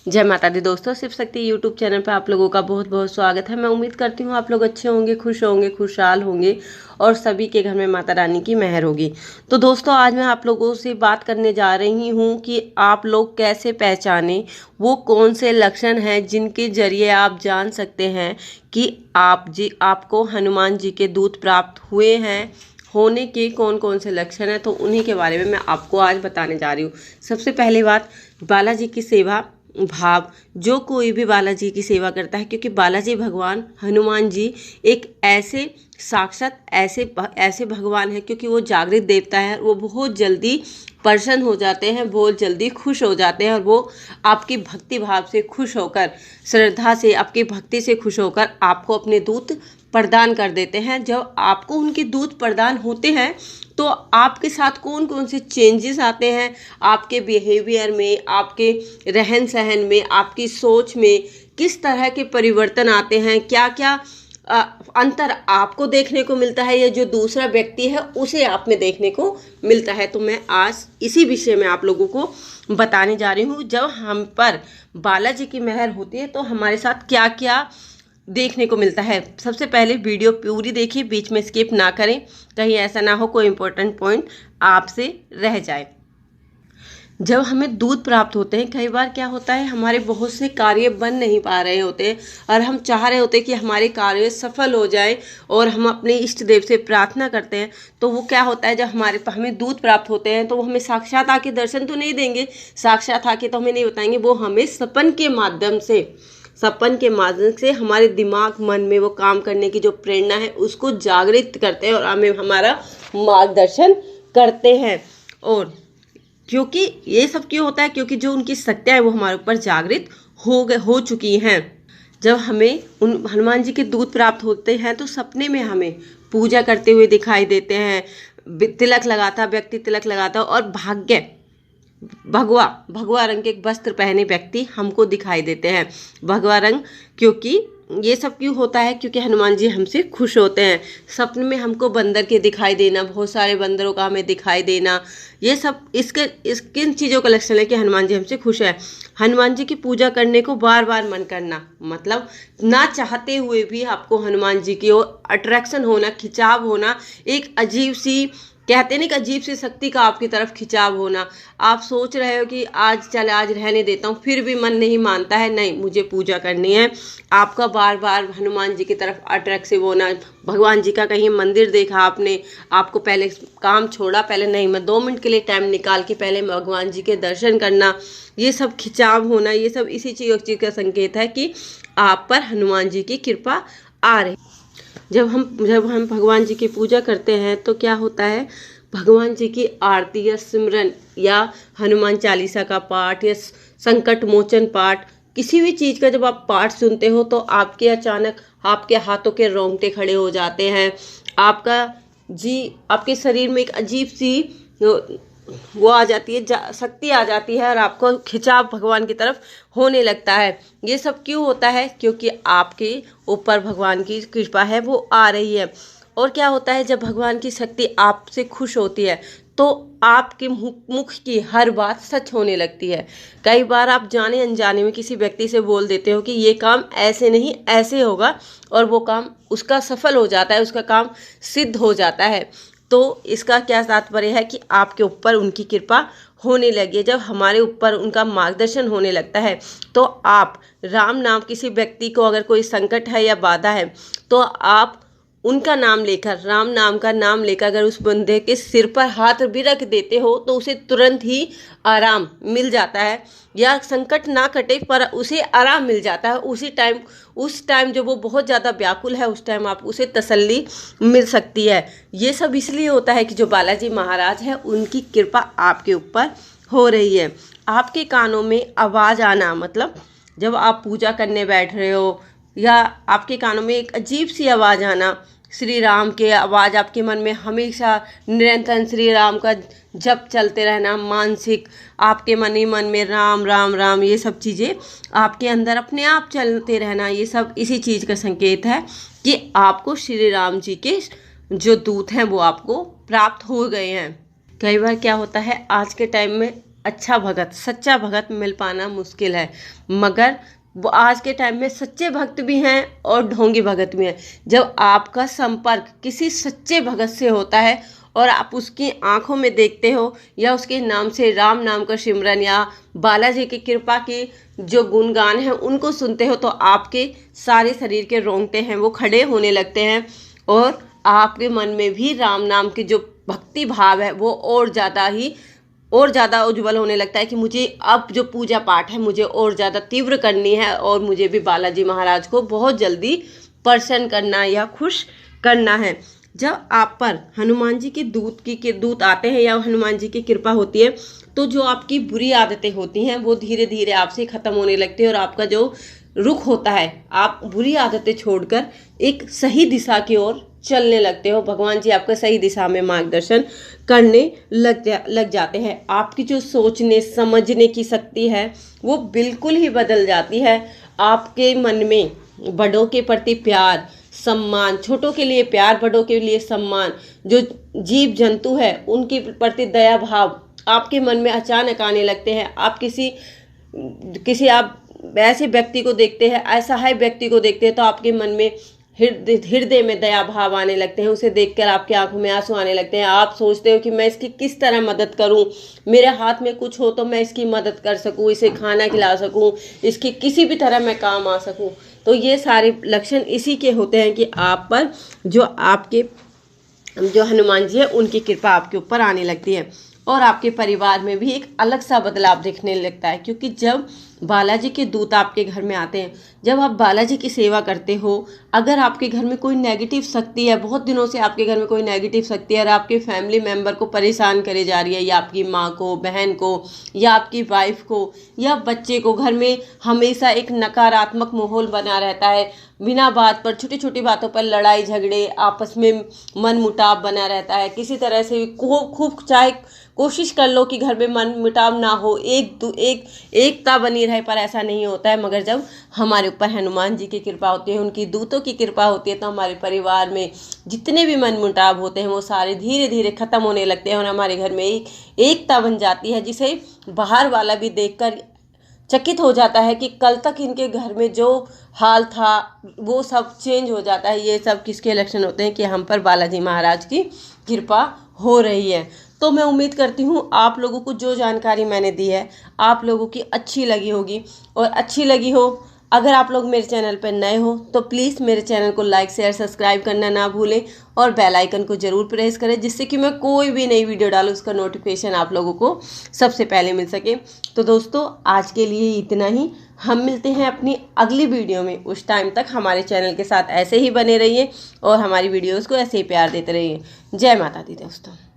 जय माता दी दोस्तों, शिव शक्ति यूट्यूब चैनल पर आप लोगों का बहुत बहुत स्वागत है। मैं उम्मीद करती हूँ आप लोग अच्छे होंगे, खुशहाल होंगे और सभी के घर में माता रानी की मेहर होगी। तो दोस्तों, आज मैं आप लोगों से बात करने जा रही हूँ कि आप लोग कैसे पहचानें वो कौन से लक्षण हैं जिनके जरिए आप जान सकते हैं कि आपको हनुमान जी के दूत प्राप्त हुए हैं। होने के कौन कौन से लक्षण हैं, तो उन्हीं के बारे में मैं आपको आज बताने जा रही हूँ। सबसे पहली बात, बालाजी की सेवा भाव। जो कोई भी बालाजी की सेवा करता है, क्योंकि बालाजी भगवान हनुमान जी एक ऐसे साक्षात ऐसे भगवान है, क्योंकि वो जागृत देवता है। वो बहुत जल्दी प्रसन्न हो जाते हैं, बहुत जल्दी खुश हो जाते हैं और वो आपकी भक्ति भाव से खुश होकर, श्रद्धा से, आपकी भक्ति से खुश होकर आपको अपने दूत प्रदान कर देते हैं। जब आपको उनके दूत प्रदान होते हैं तो आपके साथ कौन कौन से चेंजेस आते हैं, आपके बिहेवियर में, आपके रहन सहन में, आपकी सोच में किस तरह के परिवर्तन आते हैं, क्या क्या अंतर आपको देखने को मिलता है या जो दूसरा व्यक्ति है उसे आप में देखने को मिलता है। तो मैं आज इसी विषय में आप लोगों को बताने जा रही हूँ। जब हम पर बालाजी की मेहर होती है तो हमारे साथ क्या क्या देखने को मिलता है। सबसे पहले वीडियो पूरी देखिए, बीच में स्किप ना करें, कहीं ऐसा ना हो कोई इंपॉर्टेंट पॉइंट आपसे रह जाए। जब हमें दूध प्राप्त होते हैं, कई बार क्या होता है, हमारे बहुत से कार्य बन नहीं पा रहे होते हैं और हम चाह रहे होते हैं कि हमारे कार्य सफल हो जाए और हम अपने इष्ट देव से प्रार्थना करते हैं। तो वो क्या होता है, जब हमें दूध प्राप्त होते हैं तो वो हमें साक्षात आके दर्शन तो नहीं देंगे, साक्षात आके तो हमें नहीं बताएंगे, वो हमें सपन के माध्यम से हमारे दिमाग मन में वो काम करने की जो प्रेरणा है उसको जागृत करते हैं और हमें हमारा मार्गदर्शन करते हैं। और क्योंकि ये सब क्यों होता है, क्योंकि जो उनकी शक्तियाँ है वो हमारे ऊपर जागृत हो चुकी हैं। जब हमें उन हनुमान जी के दूत प्राप्त होते हैं तो सपने में हमें पूजा करते हुए दिखाई देते हैं, व्यक्ति तिलक लगाता और भगवा रंग के वस्त्र पहने व्यक्ति हमको दिखाई देते हैं। भगवा रंग, क्योंकि ये सब क्यों होता है, क्योंकि हनुमान जी हमसे खुश होते हैं। सपने में हमको बंदर के दिखाई देना, बहुत सारे बंदरों का हमें दिखाई देना, ये सब किन चीज़ों का लक्षण है कि हनुमान जी हमसे खुश है। हनुमान जी की पूजा करने को बार बार मन करना, मतलब ना चाहते हुए भी आपको हनुमान जी की ओर अट्रैक्शन होना, खिंचाव होना, एक अजीब सी, कहते नहीं, अजीब सी शक्ति का आपकी तरफ खिंचाव होना। आप सोच रहे हो कि आज रहने देता हूँ, फिर भी मन नहीं मानता है, नहीं मुझे पूजा करनी है। आपका बार बार हनुमान जी की तरफ अट्रैक्टिव होना, भगवान जी का कहीं मंदिर देखा आपने, आपको पहले काम छोड़ा, पहले नहीं मैं 2 मिनट के लिए टाइम निकाल के पहले भगवान जी के दर्शन करना, ये सब खिंचाव होना, ये सब इसी चीज़ का संकेत है कि आप पर हनुमान जी की कृपा आ रही। जब हम भगवान जी की पूजा करते हैं तो क्या होता है, भगवान जी की आरती या सिमरन या हनुमान चालीसा का पाठ या संकट मोचन पाठ, किसी भी चीज़ का जब आप पाठ सुनते हो तो अचानक आपके हाथों के रोंगटे खड़े हो जाते हैं, आपके शरीर में एक अजीब सी वो आ जाती है, शक्ति आ जाती है और आपको खिंचाव भगवान की तरफ होने लगता है। ये सब क्यों होता है, क्योंकि आपके ऊपर भगवान की कृपा है वो आ रही है। और क्या होता है, जब भगवान की शक्ति आपसे खुश होती है तो आपके मुख की हर बात सच होने लगती है। कई बार आप जाने अनजाने में किसी व्यक्ति से बोल देते हो कि ये काम ऐसे नहीं ऐसे होगा और वो काम उसका सफल हो जाता है, उसका काम सिद्ध हो जाता है। तो इसका क्या तात्पर्य है कि आपके ऊपर उनकी कृपा होने लगी है। जब हमारे ऊपर उनका मार्गदर्शन होने लगता है तो आप राम नाम, किसी व्यक्ति को अगर कोई संकट है या बाधा है तो आप उनका नाम लेकर, राम नाम का नाम लेकर अगर उस बंदे के सिर पर हाथ भी रख देते हो तो उसे तुरंत ही आराम मिल जाता है, या संकट ना कटे पर उसे आराम मिल जाता है। उस टाइम जब वो बहुत ज़्यादा व्याकुल है उस टाइम आप उसे तसल्ली मिल सकती है। ये सब इसलिए होता है कि जो बालाजी महाराज है उनकी कृपा आपके ऊपर हो रही है। आपके कानों में आवाज़ आना, मतलब जब आप पूजा करने बैठ रहे हो या आपके कानों में एक अजीब सी आवाज़ आना, श्री राम के आवाज़ आपके मन में हमेशा निरंतर श्री राम का जप चलते रहना, मानसिक आपके मन ही मन में राम राम राम, ये सब चीज़ें आपके अंदर अपने आप चलते रहना, ये सब इसी चीज़ का संकेत है कि आपको श्री राम जी के जो दूत हैं वो आपको प्राप्त हो गए हैं। कई बार क्या होता है, आज के टाइम में अच्छा भगत, सच्चा भगत मिल पाना मुश्किल है। मगर वो आज के टाइम में सच्चे भक्त भी हैं और ढोंगी भगत भी हैं। जब आपका संपर्क किसी सच्चे भगत से होता है और आप उसकी आंखों में देखते हो या उसके नाम से राम नाम का सिमरन या बालाजी की कृपा की जो गुणगान है उनको सुनते हो, तो आपके सारे शरीर के रोंगटे हैं वो खड़े होने लगते हैं और आपके मन में भी राम नाम की जो भक्ति भाव है वो और ज़्यादा उज्जवल होने लगता है कि मुझे अब जो पूजा पाठ है मुझे और ज़्यादा तीव्र करनी है और मुझे भी बालाजी महाराज को बहुत जल्दी प्रसन्न करना या खुश करना है। जब आप पर हनुमान जी के दूत आते हैं या हनुमान जी की कृपा होती है, तो जो आपकी बुरी आदतें होती हैं वो धीरे धीरे आपसे ख़त्म होने लगती है और आपका जो रुख होता है, आप बुरी आदतें छोड़कर एक सही दिशा की ओर चलने लगते हो। भगवान जी आपका सही दिशा में मार्गदर्शन करने लग जाते हैं। आपकी जो सोचने समझने की शक्ति है वो बिल्कुल ही बदल जाती है। आपके मन में बड़ों के प्रति प्यार, सम्मान, छोटों के लिए प्यार, बड़ों के लिए सम्मान, जो जीव जंतु है उनके प्रति दया भाव आपके मन में अचानक आने लगते हैं। आप किसी आप ऐसे व्यक्ति को देखते हैं, असहाय व्यक्ति को देखते हैं, तो आपके मन में हृदय में दया भाव आने लगते हैं। उसे देखकर आपकी आंखों में आंसू आने लगते हैं। आप सोचते हो कि मैं इसकी किस तरह मदद करूं, मेरे हाथ में कुछ हो तो मैं इसकी मदद कर सकूं, इसे खाना खिला सकूं, इसकी किसी भी तरह मैं काम आ सकूं। तो ये सारे लक्षण इसी के होते हैं कि आप पर जो हनुमान जी है उनकी कृपा आपके ऊपर आने लगती है और आपके परिवार में भी एक अलग सा बदलाव दिखने लगता है। क्योंकि जब बालाजी के दूत आपके घर में आते हैं, जब आप बालाजी की सेवा करते हो, अगर आपके घर में कोई नेगेटिव शक्ति है, बहुत दिनों से आपके घर में कोई नेगेटिव शक्ति है और आपके फैमिली मेंबर को परेशान करे जा रही है, या आपकी माँ को, बहन को, या आपकी वाइफ को, या बच्चे को, घर में हमेशा एक नकारात्मक माहौल बना रहता है, बिना बात पर, छोटी छोटी बातों पर लड़ाई झगड़े, आपस में मन मुटाव बना रहता है, किसी तरह से खूब चाहे कोशिश कर लो कि घर में मन मुटाव ना हो, एकता बनी रहे, पर ऐसा नहीं होता है। मगर जब हमारे ऊपर हनुमान जी की कृपा होती है, उनकी दूतों की कृपा होती है, तो हमारे परिवार में जितने भी मन मुटाव होते हैं वो सारे धीरे धीरे खत्म होने लगते हैं और हमारे घर में एकता बन जाती है, जिसे बाहर वाला भी देखकर चकित हो जाता है कि कल तक इनके घर में जो हाल था वो सब चेंज हो जाता है। ये सब किसके लक्षण होते हैं कि हम पर बालाजी महाराज की कृपा हो रही है। तो मैं उम्मीद करती हूँ आप लोगों को जो जानकारी मैंने दी है आप लोगों की अच्छी लगी होगी, और अच्छी लगी हो, अगर आप लोग मेरे चैनल पर नए हो तो प्लीज़ मेरे चैनल को लाइक शेयर सब्सक्राइब करना ना भूलें और बेल आइकन को ज़रूर प्रेस करें, जिससे कि मैं कोई भी नई वीडियो डालूँ उसका नोटिफिकेशन आप लोगों को सबसे पहले मिल सके। तो दोस्तों आज के लिए इतना ही, हम मिलते हैं अपनी अगली वीडियो में। उस टाइम तक हमारे चैनल के साथ ऐसे ही बने रहिए और हमारी वीडियोज़ को ऐसे ही प्यार देते रहिए। जय माता दी दोस्तों।